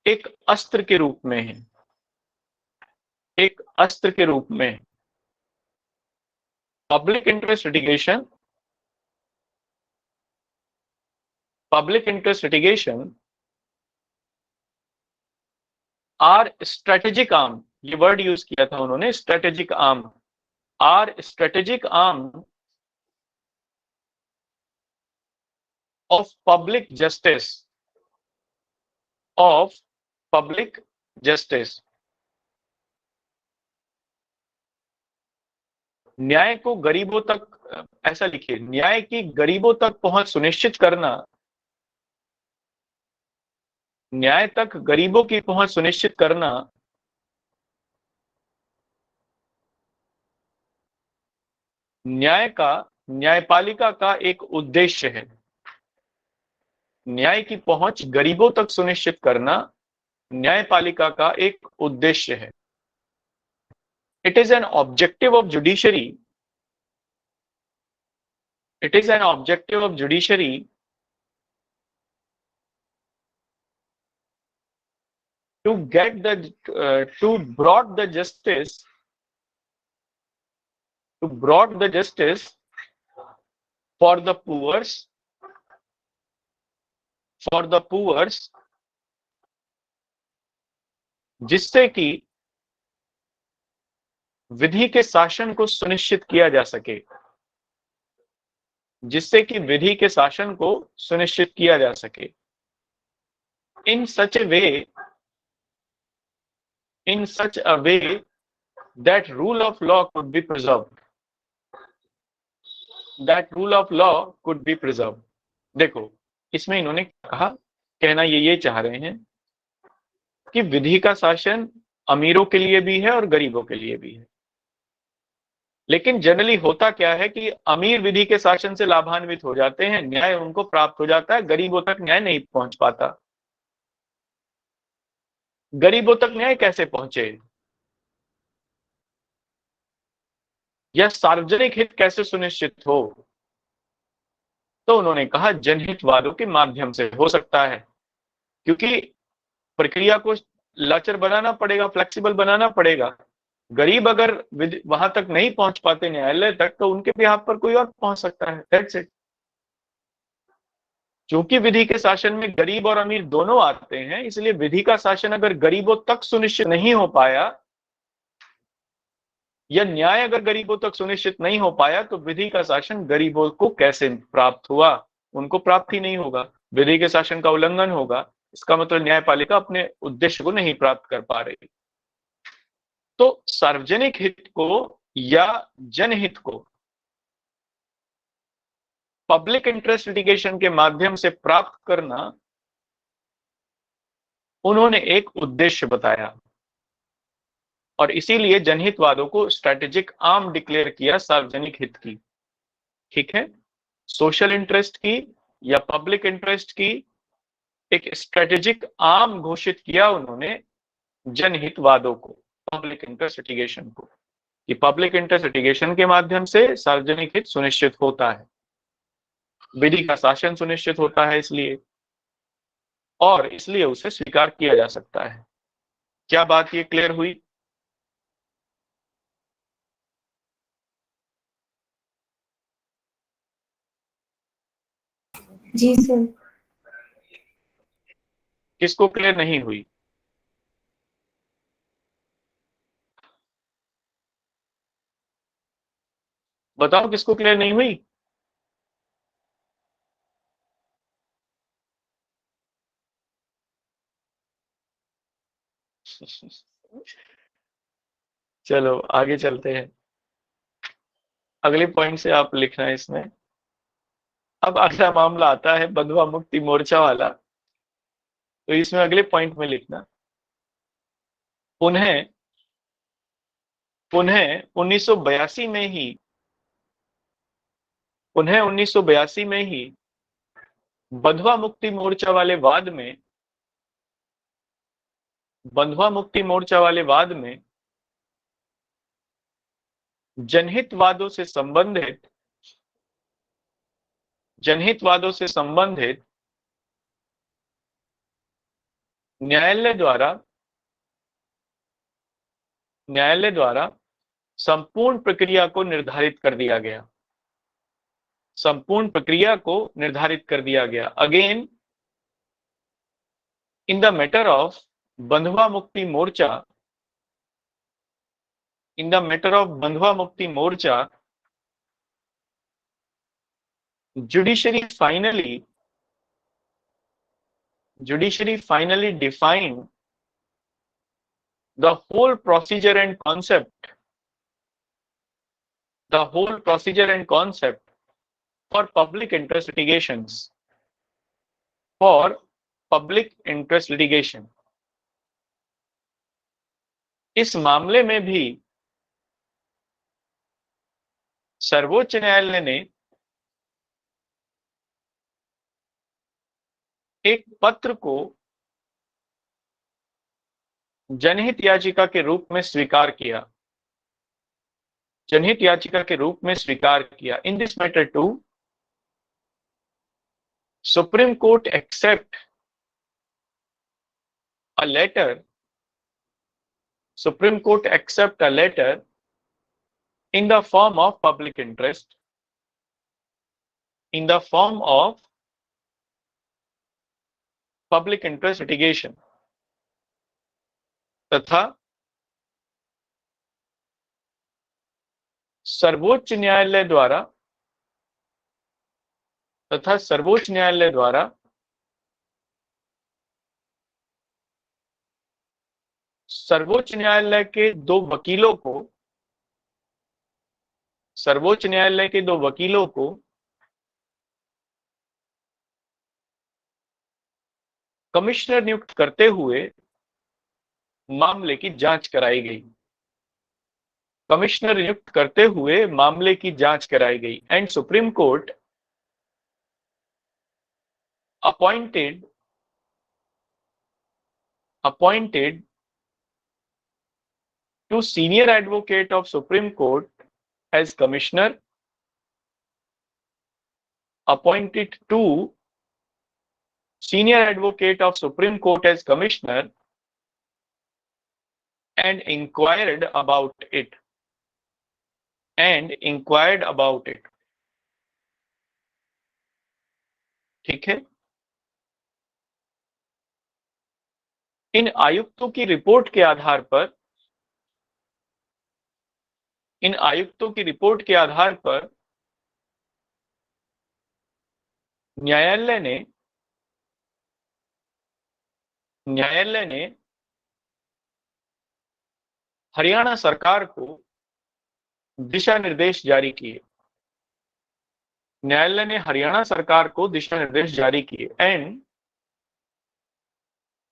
एक अस्त्र के रूप में है, एक अस्त्र के रूप में। Public interest litigation or strategic arm, ये वर्ड यूज किया था उन्होंने, strategic arm, or strategic arm of public justice, of public justice। न्याय को गरीबों तक, ऐसा लिखिए, न्याय की गरीबों तक पहुंच सुनिश्चित करना, न्याय तक गरीबों की पहुंच सुनिश्चित करना न्यायपालिका का एक उद्देश्य है। न्याय की पहुंच गरीबों तक सुनिश्चित करना न्यायपालिका का एक उद्देश्य है। It is an objective of judiciary, it is an objective of judiciary to get the to brought the justice for the poor, जिससे कि विधि के शासन को सुनिश्चित किया जा सके, जिससे कि विधि के शासन को सुनिश्चित किया जा सके। in such a way that rule of law could be preserved, that rule of law could be preserved। देखो, इसमें इन्होंने कहा, कहना ये चाह रहे हैं कि विधि का शासन अमीरों के लिए भी है और गरीबों के लिए भी है। लेकिन जनरली होता क्या है कि अमीर विधि के शासन से लाभान्वित हो जाते हैं, न्याय उनको प्राप्त हो जाता है, गरीबों तक न्याय नहीं पहुंच पाता। गरीबों तक न्याय कैसे पहुंचे, यह सार्वजनिक हित कैसे सुनिश्चित हो? तो उन्होंने कहा जनहितवादों के माध्यम से हो सकता है, क्योंकि प्रक्रिया को लचर बनाना पड़ेगा, फ्लेक्सिबल बनाना पड़ेगा। गरीब अगर वहां तक नहीं पहुंच पाते न्यायालय तक, तो उनके बिहाफ पर कोई और पहुंच सकता है। That's it. क्योंकि विधि के शासन में गरीब और अमीर दोनों आते हैं, इसलिए विधि का शासन अगर गरीबों तक सुनिश्चित नहीं हो पाया, या न्याय अगर गरीबों तक सुनिश्चित नहीं हो पाया, तो विधि का शासन गरीबों को कैसे प्राप्त हुआ? उनको प्राप्त ही नहीं होगा, विधि के शासन का उल्लंघन होगा। इसका मतलब न्यायपालिका अपने उद्देश्य को नहीं प्राप्त कर पा रही। तो सार्वजनिक हित को या जनहित को पब्लिक इंटरेस्ट लिटिगेशन के माध्यम से प्राप्त करना उन्होंने एक उद्देश्य बताया, और इसीलिए जनहितवादों को स्ट्रेटेजिक आर्म डिक्लेयर किया सार्वजनिक हित की। ठीक है, सोशल इंटरेस्ट की या पब्लिक इंटरेस्ट की एक स्ट्रेटेजिक आर्म घोषित किया उन्होंने जनहितवादों को, पब्लिक इंटरेस्ट लिटिगेशन को, कि पब्लिक इंटरेस्ट लिटिगेशन के माध्यम से सार्वजनिक हित सुनिश्चित होता है, विधि का शासन सुनिश्चित होता है, इसलिए, और इसलिए उसे स्वीकार किया जा सकता है। क्या बात ये क्लियर हुई? जी सर। किसको क्लियर नहीं हुई? बताओ किसको क्लियर नहीं हुई? चलो आगे चलते हैं। अगले पॉइंट से आप लिखना है इसमें। अब अगला मामला आता है बंधुआ मुक्ति मोर्चा वाला, तो इसमें अगले पॉइंट में लिखना, पुनः पुनः 1982 में ही पुनः 1982 में ही बंधुआ मुक्ति मोर्चा वाले वाद में बंधुआ मुक्ति मोर्चा वाले वाद में जनहितवादों से संबंधित न्यायालय द्वारा संपूर्ण प्रक्रिया को निर्धारित कर दिया गया। Again, in the matter of बंधुआ Mukti Morcha, judiciary finally defined the whole procedure and concept for public interest litigation. इस मामले में भी सर्वोच्च न्यायालय ने एक पत्र को जनहित याचिका के रूप में स्वीकार किया। In this matter too, Supreme Court accept a letter in the form of public interest litigation, तथा सर्वोच्च न्यायालय द्वारा सर्वोच्च न्यायालय के दो वकीलों को कमिश्नर नियुक्त करते हुए मामले की जांच कराई गई। And supreme court appointed to senior advocate of Supreme Court as commissioner, appointed to senior advocate of Supreme Court as commissioner and inquired about it. ठीक है। इन आयुक्तों की रिपोर्ट के आधार पर न्यायालय ने हरियाणा सरकार को दिशा निर्देश जारी किए। And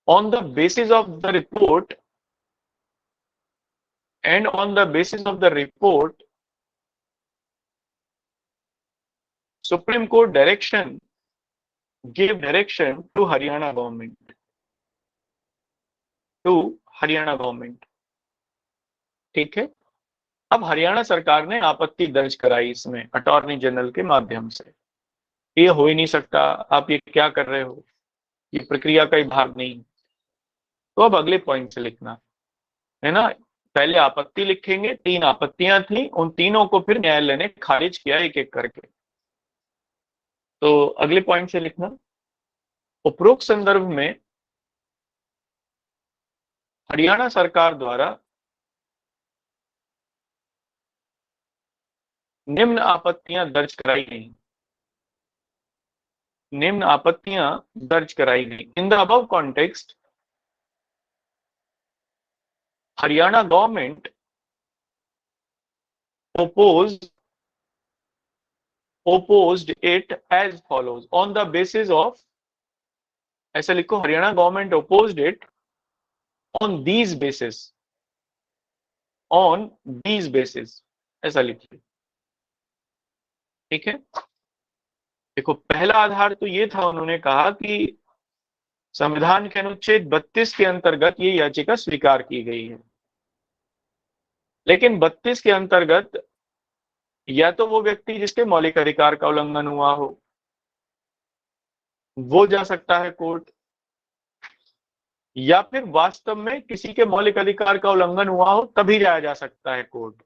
on the basis of the report, Supreme Court gave direction to Haryana government। ठीक है। अब हरियाणा सरकार ने आपत्ति दर्ज कराई इसमें अटॉर्नी जनरल के माध्यम से, ये हो ही नहीं सकता, आप ये क्या कर रहे हो, ये प्रक्रिया का ही भाग नहीं। तो अब अगले पॉइंट से लिखना है ना, पहले आपत्ति लिखेंगे, 3 आपत्तियां थी, उन तीनों को फिर न्यायालय ने खारिज किया एक एक करके। तो अगले पॉइंट से लिखना, उपरोक्त संदर्भ में हरियाणा सरकार द्वारा निम्न आपत्तियां दर्ज कराई गई। In the above context, Haryana government opposed opposed it as follows on the basis of, ऐसा लिखो, Haryana government opposed it on these basis, on these basis, ऐसा लिखिए। ठीक है, देखो पहला आधार तो ये था, उन्होंने कहा कि संविधान के अनुच्छेद 32 के अंतर्गत ये याचिका स्वीकार की गई है, लेकिन 32 के अंतर्गत या तो वो व्यक्ति जिसके मौलिक अधिकार का उल्लंघन हुआ हो वो जा सकता है कोर्ट, या फिर वास्तव में किसी के मौलिक अधिकार का उल्लंघन हुआ हो तभी जाया जा सकता है कोर्ट।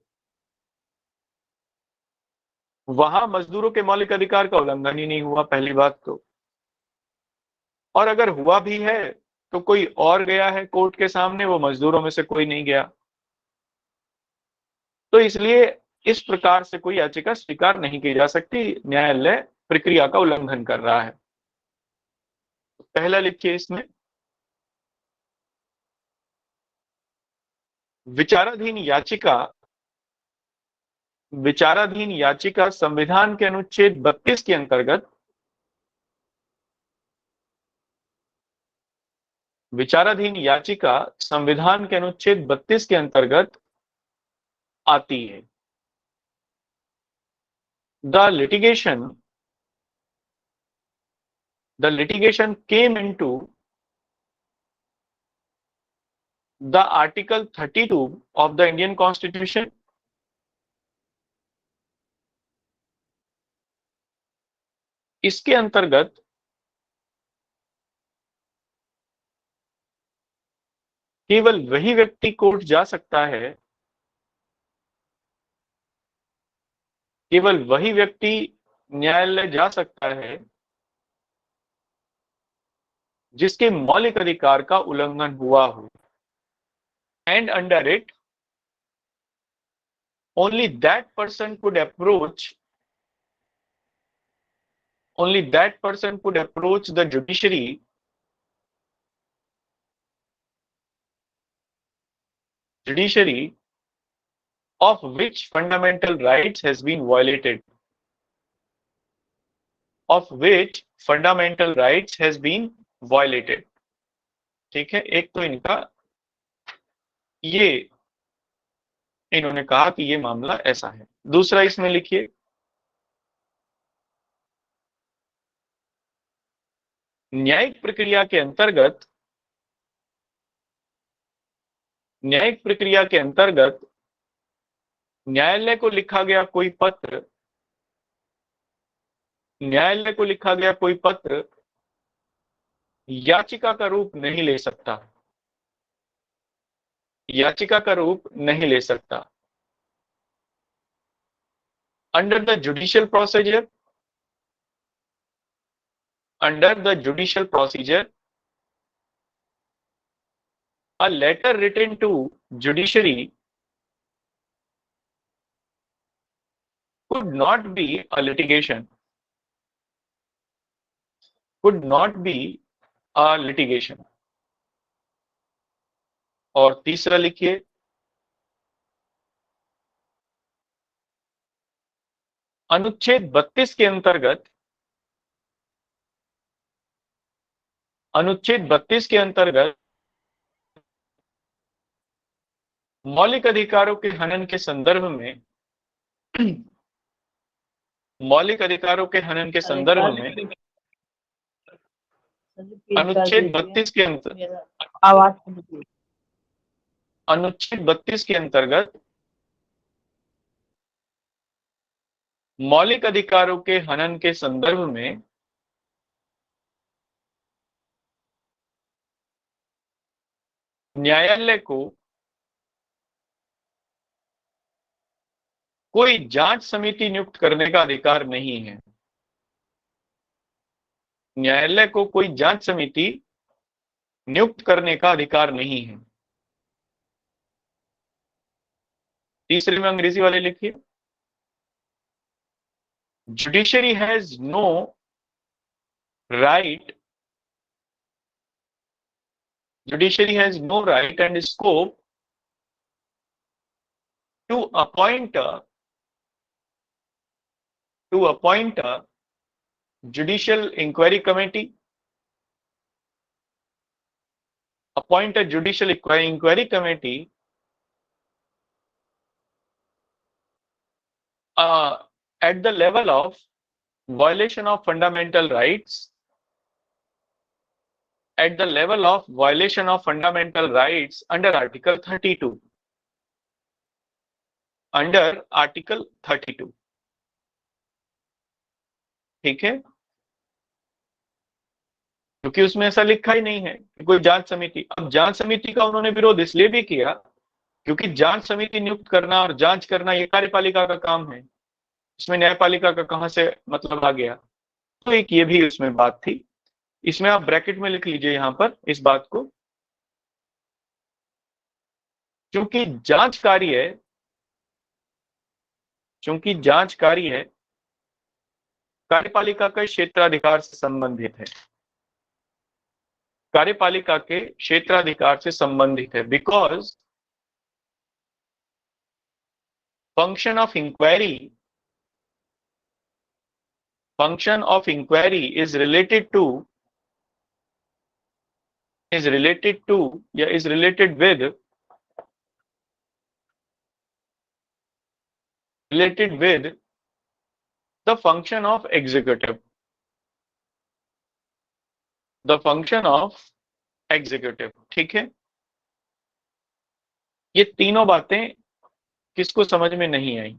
वहां मजदूरों के मौलिक अधिकार का उल्लंघन ही नहीं हुआ, पहली बात तो, और अगर हुआ भी है तो कोई और गया है कोर्ट के सामने, वो मजदूरों में से कोई नहीं गया, तो इसलिए इस प्रकार से कोई याचिका स्वीकार नहीं की जा सकती, न्यायालय प्रक्रिया का उल्लंघन कर रहा है। पहला लिखिए इसमें, विचाराधीन याचिका संविधान के अनुच्छेद 32 के अंतर्गत, विचाराधीन याचिका संविधान के अनुच्छेद 32 के अंतर्गत आती है। The litigation came into the Article 32 of the Indian Constitution, इसके अंतर्गत केवल वही व्यक्ति कोर्ट जा सकता है, केवल वही व्यक्ति न्यायालय जा सकता है जिसके मौलिक अधिकार का उल्लंघन हुआ हो, and under it only that person could approach the judiciary of which fundamental rights has been violated, ठीक है, एक तो इनका ये, इन्होंने कहा कि ये मामला ऐसा है। दूसरा इसमें लिखिए, न्यायिक प्रक्रिया के अंतर्गत न्यायालय को लिखा गया कोई पत्र याचिका का रूप नहीं ले सकता। Under the judicial procedure a letter written to judiciary could not be a litigation, और तीसरा लिखिए, अनुच्छेद 32 के अंतर्गत मौलिक अधिकारों के हनन के संदर्भ में अनुच्छेद 32 के अंतर्गत मौलिक अधिकारों के हनन के संदर्भ में न्यायालय को कोई जांच समिति नियुक्त करने का अधिकार नहीं है। न्यायालय को कोई जांच समिति नियुक्त करने का अधिकार नहीं है। तीसरे में अंग्रेजी वाले लिखिए, judiciary has no right and scope to appoint to appoint a judicial inquiry committee, appoint a judicial inquiry committee at the level of violation of fundamental rights, at the level of violation of fundamental rights under Article 32. Under article 32। ठीक है, क्योंकि उसमें ऐसा लिखा ही नहीं है कि कोई जांच समिति। अब जांच समिति का उन्होंने विरोध इसलिए भी किया क्योंकि जांच समिति नियुक्त करना और जांच करना ये कार्यपालिका का काम है, इसमें न्यायपालिका का कहां से मतलब आ गया। तो एक ये भी उसमें बात थी, इसमें आप ब्रैकेट में लिख लीजिए यहां पर इस बात को, क्योंकि जांच कार्य कार्यपालिका के क्षेत्राधिकार से संबंधित है, कार्यपालिका के क्षेत्राधिकार से संबंधित है। Because function of inquiry is related with the function of executive, ठीक है। ये तीनों बातें किसको समझ में नहीं आई?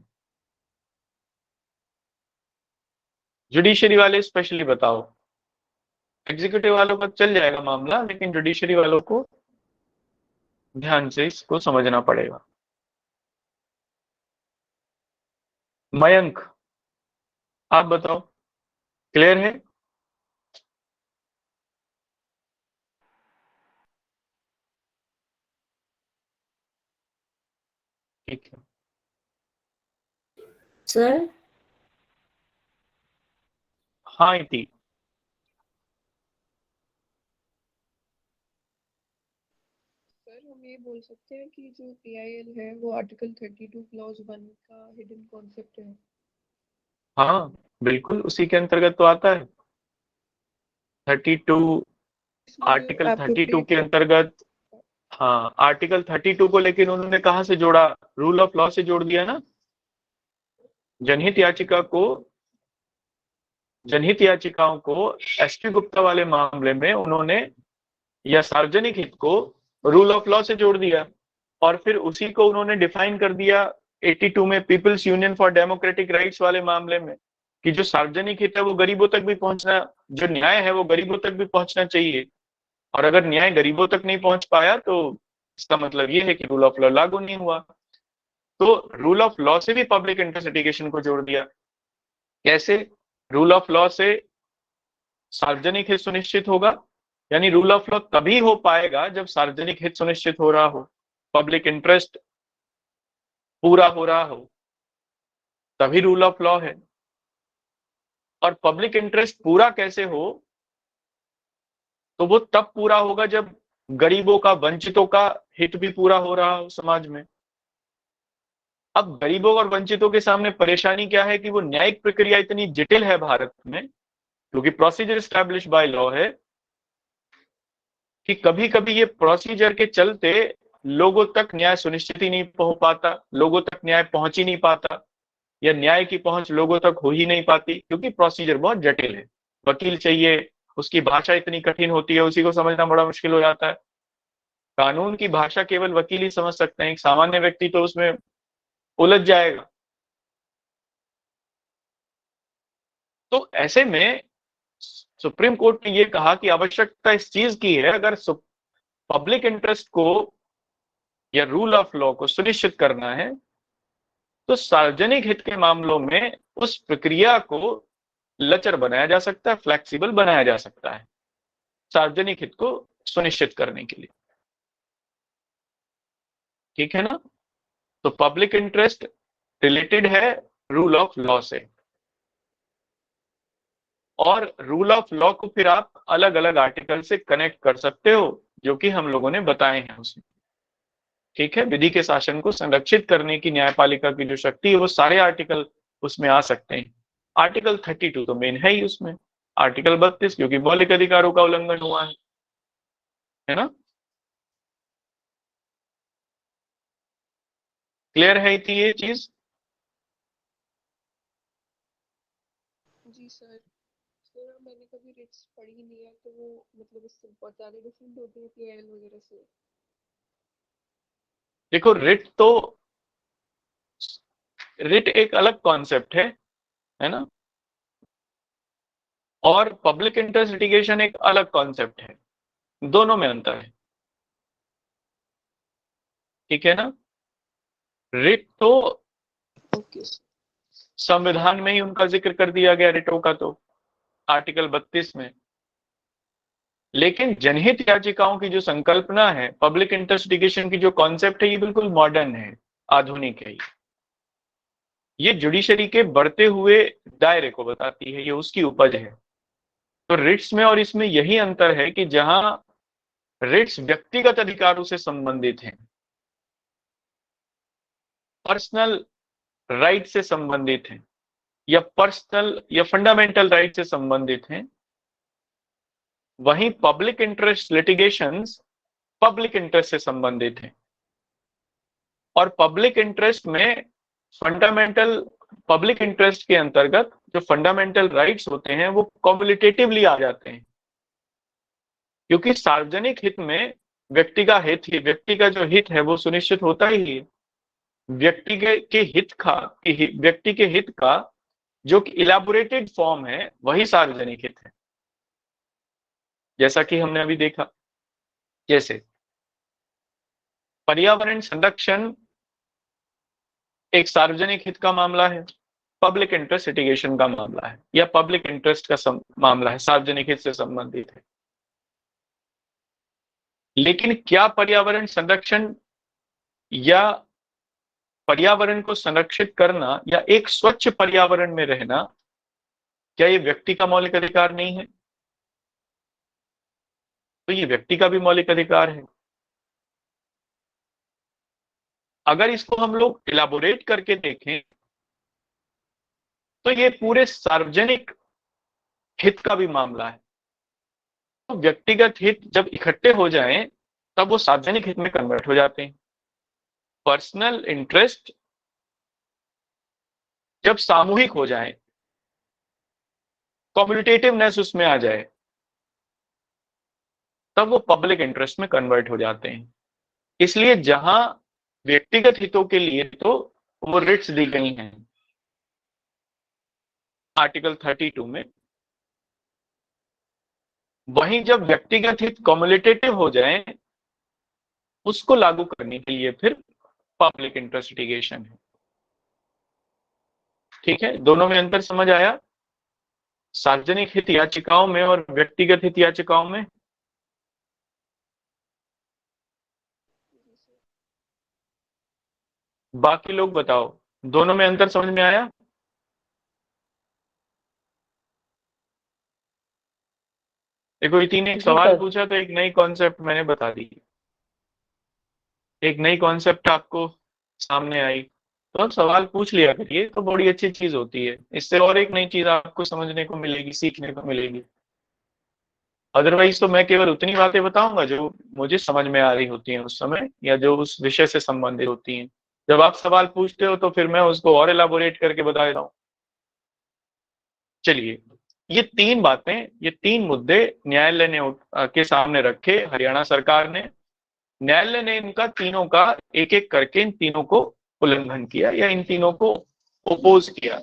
जुडिशरी वाले स्पेशली बताओ। एग्जीक्यूटिव वालों का चल जाएगा मामला, लेकिन जुडिशरी वालों को ध्यान से इसको समझना पड़ेगा। मयंक, आप बताओ, क्लियर है? ठीक है सर। हाँ इति, सर हम ये बोल सकते हैं कि जो PIL है वो आर्टिकल 32 क्लॉज 1 का हिडन कॉन्सेप्ट है। हाँ बिल्कुल उसी के अंतर्गत तो आता है। 32 आर्टिकल 32 के अंतर्गत, हाँ आर्टिकल 32 को, लेकिन उन्होंने कहां से जोड़ा? रूल ऑफ लॉ से जोड़ दिया ना। जनहित याचिकाओं को SP गुप्ता वाले मामले में उन्होंने, या सार्वजनिक हित को रूल ऑफ लॉ से जोड़ दिया, और फिर उसी को उन्होंने डिफाइन कर दिया 82 में People's Union for Democratic Rights वाले मामले में, कि जो सार्वजनिक हित है वो गरीबों तक भी पहुंचना, जो न्याय है वो गरीबों तक भी पहुंचना चाहिए, और अगर न्याय गरीबों तक नहीं पहुंच पाया तो इसका मतलब ये है कि रूल ऑफ लॉ लागू नहीं हुआ। तो रूल ऑफ लॉ से भी पब्लिक इंटरेस्ट लिटिगेशन को जोड़ दिया। कैसे? रूल ऑफ लॉ से सार्वजनिक हित सुनिश्चित होगा, यानी रूल ऑफ लॉ तभी हो पाएगा जब सार्वजनिक हित सुनिश्चित हो रहा हो, पब्लिक इंटरेस्ट पूरा हो रहा हो, तभी रूल ऑफ लॉ है। और पब्लिक इंटरेस्ट पूरा कैसे हो? तो वो तब पूरा होगा जब गरीबों का, वंचितों का हित भी पूरा हो रहा हो समाज में। अब गरीबों और वंचितों के सामने परेशानी क्या है कि वो न्यायिक प्रक्रिया इतनी जटिल है भारत में, क्योंकि प्रोसीजर एस्टैब्लिश बाय लॉ है, कि कभी कभी ये प्रोसीजर के चलते लोगों तक न्याय सुनिश्चित ही नहीं हो पाता, लोगों तक न्याय पहुंच ही नहीं पाता, या न्याय की पहुंच लोगों तक हो ही नहीं पाती, क्योंकि प्रोसीजर बहुत जटिल है। वकील चाहिए, उसकी भाषा इतनी कठिन होती है, उसी को समझना बड़ा मुश्किल हो जाता है। कानून की भाषा केवल वकील ही समझ सकते हैं, एक सामान्य व्यक्ति तो उसमें उलझ जाएगा। तो ऐसे में सुप्रीम कोर्ट ने यह कहा कि आवश्यकता इस चीज की है, अगर पब्लिक इंटरेस्ट को या रूल ऑफ लॉ को सुनिश्चित करना है तो सार्वजनिक हित के मामलों में उस प्रक्रिया को लचर बनाया जा सकता है, फ्लेक्सिबल बनाया जा सकता है, सार्वजनिक हित को सुनिश्चित करने के लिए। ठीक है ना? तो पब्लिक इंटरेस्ट रिलेटेड है रूल ऑफ लॉ से, और रूल ऑफ लॉ को फिर आप अलग अलग आर्टिकल से कनेक्ट कर सकते हो, जो कि हम लोगों ने बताए हैं उसमें। ठीक है, विधि के शासन को संरक्षित करने की न्यायपालिका की जो शक्ति है वो सारे आर्टिकल उसमें आ सकते हैं। आर्टिकल 32 तो मेन है ही उसमें, आर्टिकल 32 क्योंकि मौलिक अधिकारों का उल्लंघन हुआ है ना। क्लियर है थी ये चीज? जी सर। सर मैंने कभी रिट्स पढ़ी नहीं है, तो वो मतलब इससे बहुत ज्यादा डिफरेंट होती है पीआईएल वगैरह से? देखो रिट एक अलग कॉन्सेप्ट है ना, और पब्लिक इंटरेस्ट लिटिगेशन एक अलग कॉन्सेप्ट है, दोनों में अंतर है, ठीक है ना। रिट तो ओके सर। संविधान में ही उनका जिक्र कर दिया गया रिटों का, तो आर्टिकल 32 में। लेकिन जनहित याचिकाओं की जो संकल्पना है, पब्लिक इंटरेस्ट लिटिगेशन की जो कॉन्सेप्ट है, ये बिल्कुल मॉडर्न है, आधुनिक है। ये जुडिशरी के बढ़ते हुए दायरे को बताती है, ये उसकी उपज है। तो रिट्स में और इसमें यही अंतर है कि जहां रिट्स व्यक्तिगत अधिकारों से संबंधित हैं, पर्सनल राइट से संबंधित हैं, या पर्सनल या फंडामेंटल राइट से संबंधित हैं, वहीं public interest litigations public interest से संबंधित हैं। और पब्लिक इंटरेस्ट में फंडामेंटल, पब्लिक इंटरेस्ट के अंतर्गत जो फंडामेंटल राइट्स होते हैं वो कॉम्पिटिटिवली आ जाते हैं, क्योंकि सार्वजनिक हित में व्यक्ति का जो हित है वो सुनिश्चित होता ही है। व्यक्ति के हित का जो इलैबोरेटेड फॉर्म है वही सार्वजनिक हित है, जैसा कि हमने अभी देखा। जैसे पर्यावरण संरक्षण एक सार्वजनिक हित का मामला है, पब्लिक इंटरेस्ट लिटिगेशन का मामला है, या पब्लिक इंटरेस्ट का मामला है, सार्वजनिक हित से संबंधित है। लेकिन क्या पर्यावरण संरक्षण या पर्यावरण को संरक्षित करना या एक स्वच्छ पर्यावरण में रहना, क्या ये व्यक्ति का मौलिक अधिकार नहीं है? तो ये व्यक्ति का भी मौलिक अधिकार है। अगर इसको हम लोग इलाबोरेट करके देखें तो ये पूरे सार्वजनिक हित का भी मामला है। तो व्यक्तिगत हित जब इकट्ठे हो जाएं तब वो सार्वजनिक हित में कन्वर्ट हो जाते हैं। पर्सनल इंटरेस्ट जब सामूहिक हो जाए, कम्युनिटेटिवनेस उसमें आ जाए, तब वो पब्लिक इंटरेस्ट में कन्वर्ट हो जाते हैं। इसलिए जहां व्यक्तिगत हितों के लिए तो वो रिट्स दी गई हैं आर्टिकल 32 में, वहीं जब व्यक्तिगत हित कम्युनिटेटिव हो जाए उसको लागू करने के लिए फिर पब्लिक इंटरेस्ट लिटिगेशन है। ठीक है, दोनों में अंतर समझ आया? सार्वजनिक हित याचिकाओं में और व्यक्तिगत हित याचिकाओं में। बाकी लोग बताओ, दोनों में अंतर समझ में आया? देखो इतनी एक सवाल पूछा तो एक नई कॉन्सेप्ट मैंने बता दी, एक नई कॉन्सेप्ट आपको सामने आई, तो आप सवाल पूछ लिया करिए, तो बड़ी अच्छी चीज होती है। इससे और एक नई चीज आपको समझने को मिलेगी, सीखने को मिलेगी। अदरवाइज तो मैं केवल उतनी बातें बताऊंगा जो मुझे समझ में आ रही होती हैं उस समय, या जो उस विषय से संबंधित होती हैं। जब आप सवाल पूछते हो तो फिर मैं उसको और एलाबोरेट करके बता देता हूँ। चलिए, ये तीन बातें, ये तीन मुद्दे न्यायालय ने के सामने रखे, हरियाणा सरकार ने। न्यायालय ने इनका तीनों का एक एक करके इन तीनों को उल्लंघन किया, या इन तीनों को ओपोज किया,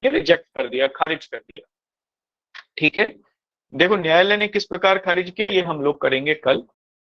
ये रिजेक्ट कर दिया, खारिज कर दिया। ठीक है, देखो न्यायालय ने किस प्रकार खारिज की ये हम लोग करेंगे कल।